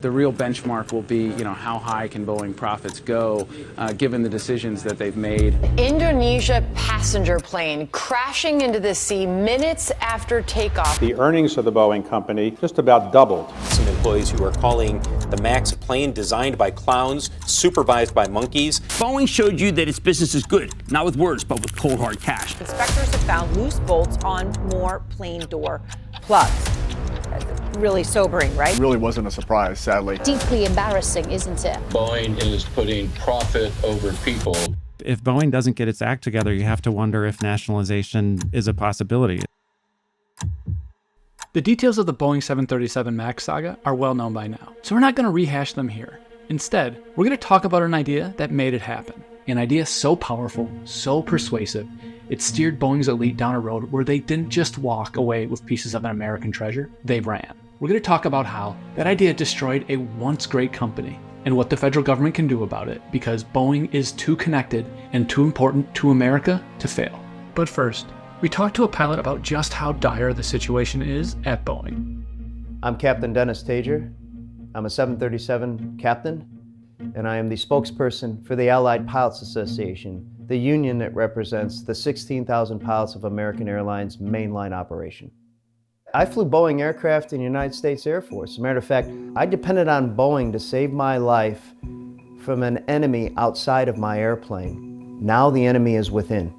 The real benchmark will be, how high can Boeing profits go, given the decisions that they've made. Indonesia passenger plane crashing into the sea minutes after takeoff. The earnings of the Boeing company just about doubled. Some employees who are calling the MAX a plane designed by clowns, supervised by monkeys. Boeing showed you that its business is good, not with words, but with cold hard cash. Inspectors have found loose bolts on more plane door plugs. Really sobering, right? Really wasn't a surprise, sadly. Deeply embarrassing, isn't it? Boeing is putting profit over people. If Boeing doesn't get its act together, you have to wonder if nationalization is a possibility. The details of the Boeing 737 MAX saga are well known by now, so we're not going to rehash them here. Instead, we're going to talk about an idea that made it happen. An idea so powerful, so persuasive, it steered Boeing's elite down a road where they didn't just walk away with pieces of an American treasure, they ran. We're going to talk about how that idea destroyed a once great company and what the federal government can do about it, because Boeing is too connected and too important to America to fail. But first, we talked to a pilot about just how dire the situation is at Boeing. I'm Captain Dennis Tager. I'm a 737 captain, and I am the spokesperson for the Allied Pilots Association, the union that represents the 16,000 pilots of American Airlines' mainline operation. I flew Boeing aircraft in the United States Air Force. As a matter of fact, I depended on Boeing to save my life from an enemy outside of my airplane. Now the enemy is within.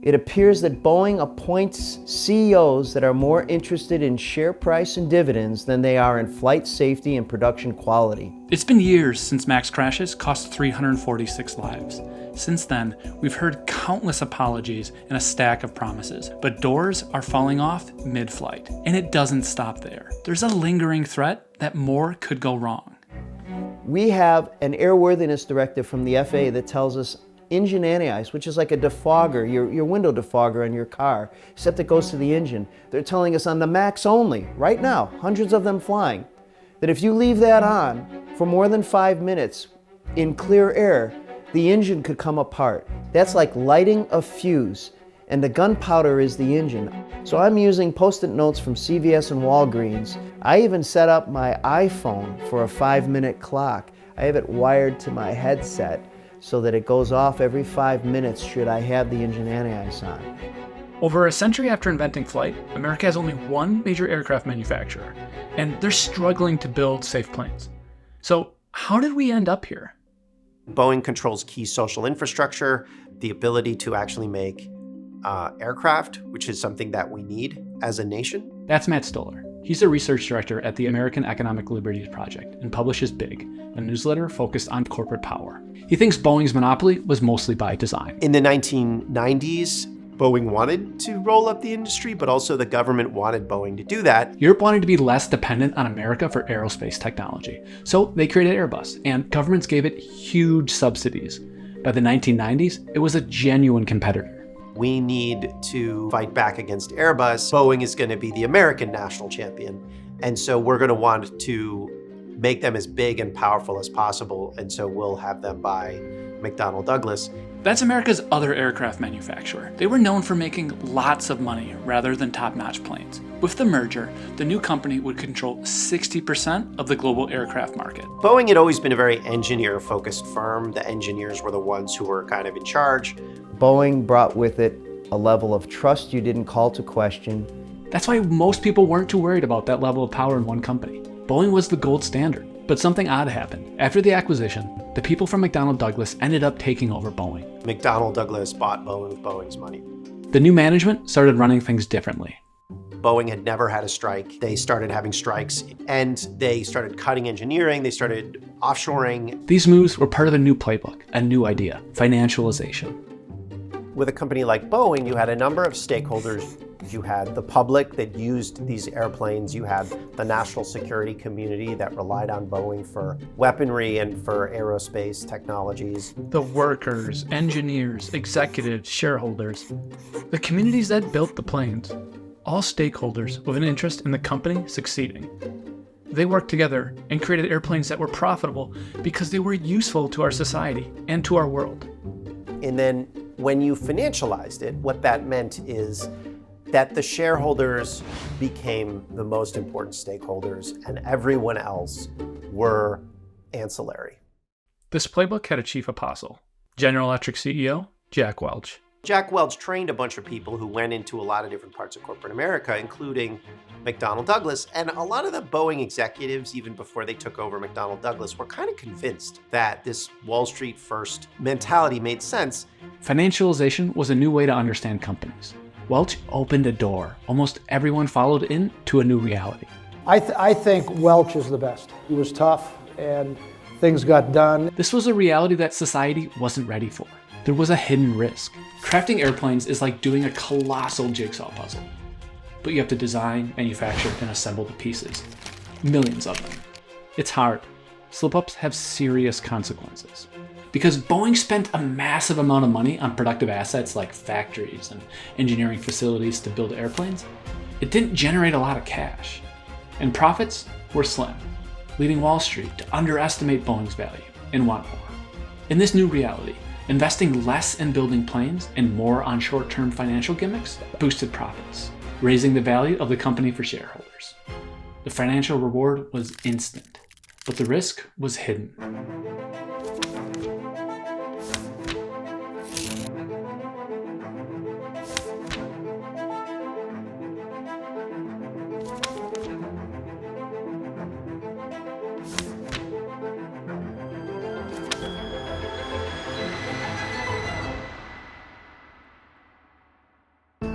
It appears that Boeing appoints CEOs that are more interested in share price and dividends than they are in flight safety and production quality. It's been years since MAX crashes cost 346 lives. Since then, we've heard countless apologies and a stack of promises, but doors are falling off mid-flight. And it doesn't stop there. There's a lingering threat that more could go wrong. We have an airworthiness directive from the FAA that tells us engine anti-ice, which is like a defogger, your window defogger on your car, except it goes to the engine. They're telling us on the MAX only, right now, hundreds of them flying, that if you leave that on for more than 5 minutes in clear air, the engine could come apart. That's like lighting a fuse, and the gunpowder is the engine. So I'm using Post-it notes from CVS and Walgreens. I even set up my iPhone for a 5-minute clock. I have it wired to my headset so that it goes off every 5 minutes should I have the engine anti-ice on. Over a century after inventing flight, America has only one major aircraft manufacturer, and they're struggling to build safe planes. So how did we end up here? Boeing controls key social infrastructure, the ability to actually make aircraft, which is something that we need as a nation. That's Matt Stoller. He's a research director at the American Economic Liberties Project and publishes Big, a newsletter focused on corporate power. He thinks Boeing's monopoly was mostly by design. In the 1990s, Boeing wanted to roll up the industry, but also the government wanted Boeing to do that. Europe wanted to be less dependent on America for aerospace technology, so they created Airbus, and governments gave it huge subsidies. By the 1990s, it was a genuine competitor. We need to fight back against Airbus. Boeing is going to be the American national champion, and so we're going to want to make them as big and powerful as possible, and so we'll have them buy McDonnell Douglas. That's America's other aircraft manufacturer. They were known for making lots of money rather than top-notch planes. With the merger, the new company would control 60% of the global aircraft market. Boeing had always been a very engineer-focused firm. The engineers were the ones who were kind of in charge. Boeing brought with it a level of trust you didn't call to question. That's why most people weren't too worried about that level of power in one company. Boeing was the gold standard. But something odd happened. After the acquisition, the people from McDonnell Douglas ended up taking over Boeing. McDonnell Douglas bought Boeing with Boeing's money. The new management started running things differently. Boeing had never had a strike. They started having strikes, and they started cutting engineering. They started offshoring. These moves were part of a new playbook, a new idea, financialization. With a company like Boeing, you had a number of stakeholders. You had the public that used these airplanes. You had the national security community that relied on Boeing for weaponry and for aerospace technologies. The workers, engineers, executives, shareholders, the communities that built the planes, all stakeholders with an interest in the company succeeding. They worked together and created airplanes that were profitable because they were useful to our society and to our world. And then when you financialized it, what that meant is that the shareholders became the most important stakeholders and everyone else were ancillary. This playbook had a chief apostle, General Electric CEO Jack Welch. Jack Welch trained a bunch of people who went into a lot of different parts of corporate America, including McDonnell Douglas. And a lot of the Boeing executives, even before they took over McDonnell Douglas, were kind of convinced that this Wall Street first mentality made sense. Financialization was a new way to understand companies. Welch opened a door. Almost everyone followed in to a new reality. I think Welch is the best. He was tough and things got done. This was a reality that society wasn't ready for. There was a hidden risk. Crafting airplanes is like doing a colossal jigsaw puzzle. But you have to design, manufacture, and assemble the pieces. Millions of them. It's hard. Slip-ups have serious consequences. Because Boeing spent a massive amount of money on productive assets like factories and engineering facilities to build airplanes, it didn't generate a lot of cash. And profits were slim, leading Wall Street to underestimate Boeing's value and want more. In this new reality, investing less in building planes and more on short-term financial gimmicks boosted profits, raising the value of the company for shareholders. The financial reward was instant, but the risk was hidden.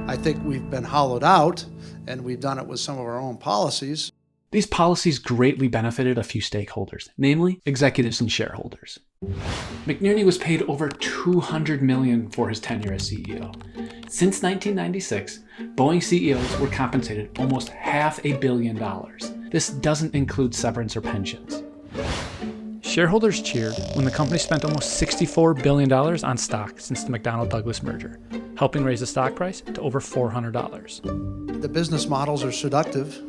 I think we've been hollowed out, and we've done it with some of our own policies. These policies greatly benefited a few stakeholders, namely executives and shareholders. McNerney was paid over $200 million for his tenure as CEO. Since 1996, Boeing CEOs were compensated almost $500 million. This doesn't include severance or pensions. Shareholders cheered when the company spent almost $64 billion on stock since the McDonnell-Douglas merger, helping raise the stock price to over $400. The business models are seductive,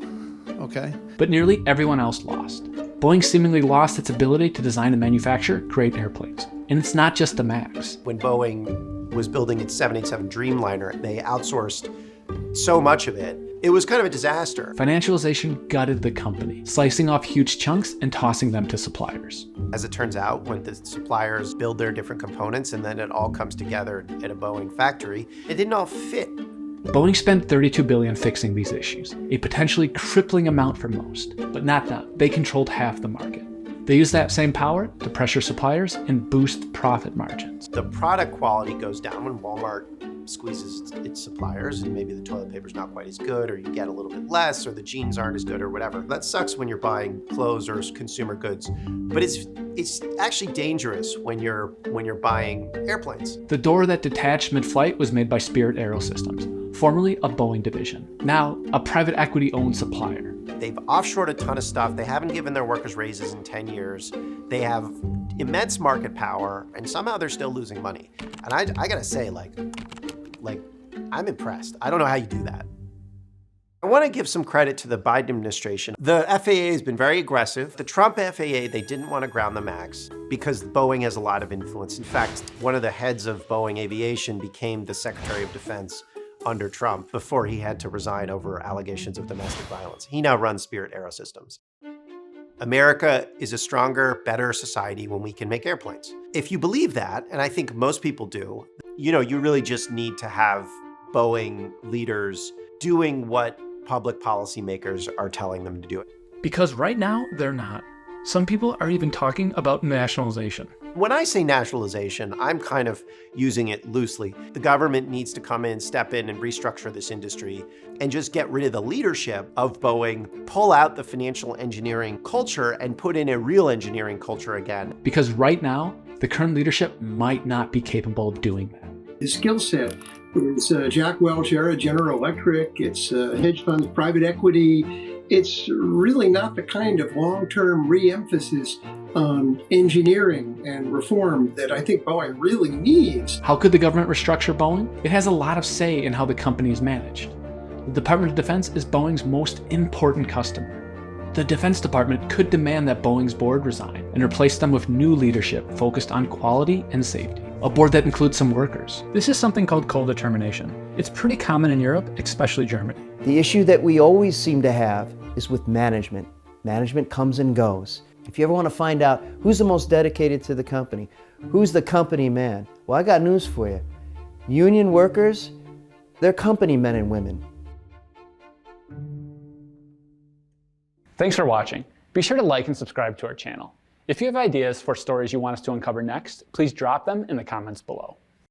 okay? But nearly everyone else lost. Boeing seemingly lost its ability to design and manufacture great airplanes. And it's not just the MAX. When Boeing was building its 787 Dreamliner, they outsourced so much of it. It was kind of a disaster. Financialization gutted the company, slicing off huge chunks and tossing them to suppliers. As it turns out, when the suppliers build their different components and then it all comes together at a Boeing factory, it didn't all fit. Boeing spent $32 billion fixing these issues, a potentially crippling amount for most. But not them. They controlled half the market. They used that same power to pressure suppliers and boost profit margins. The product quality goes down when Walmart squeezes its suppliers, and maybe the toilet paper's not quite as good, or you get a little bit less, or the jeans aren't as good, or whatever. That sucks when you're buying clothes or consumer goods, but it's actually dangerous when you're buying airplanes. The door that detached mid-flight was made by Spirit Aerosystems, formerly a Boeing division, now a private equity-owned supplier. They've offshored a ton of stuff. They haven't given their workers raises in 10 years. They have immense market power, and somehow they're still losing money. And I gotta say, like, I'm impressed. I don't know how you do that. I want to give some credit to the Biden administration. The FAA has been very aggressive. The Trump FAA, they didn't want to ground the MAX because Boeing has a lot of influence. In fact, one of the heads of Boeing Aviation became the Secretary of Defense under Trump before he had to resign over allegations of domestic violence. He now runs Spirit Aerosystems. America is a stronger, better society when we can make airplanes. If you believe that, and I think most people do, you really just need to have Boeing leaders doing what public policymakers are telling them to do. Because right now, they're not. Some people are even talking about nationalization. When I say nationalization, I'm kind of using it loosely. The government needs to come in, step in, and restructure this industry and just get rid of the leadership of Boeing, pull out the financial engineering culture and put in a real engineering culture again. Because right now, the current leadership might not be capable of doing that. His skill set is Jack Welch era, General Electric, it's hedge funds, private equity. It's really not the kind of long-term re-emphasis on engineering and reform that I think Boeing really needs. How could the government restructure Boeing? It has a lot of say in how the company is managed. The Department of Defense is Boeing's most important customer. The Defense Department could demand that Boeing's board resign and replace them with new leadership focused on quality and safety. A board that includes some workers. This is something called co-determination. It's pretty common in Europe, especially Germany. The issue that we always seem to have is with management. Management comes and goes. If you ever want to find out who's the most dedicated to the company, who's the company man, well, I got news for you. Union workers, they're company men and women. Thanks for watching. Be sure to like and subscribe to our channel. If you have ideas for stories you want us to uncover next, please drop them in the comments below.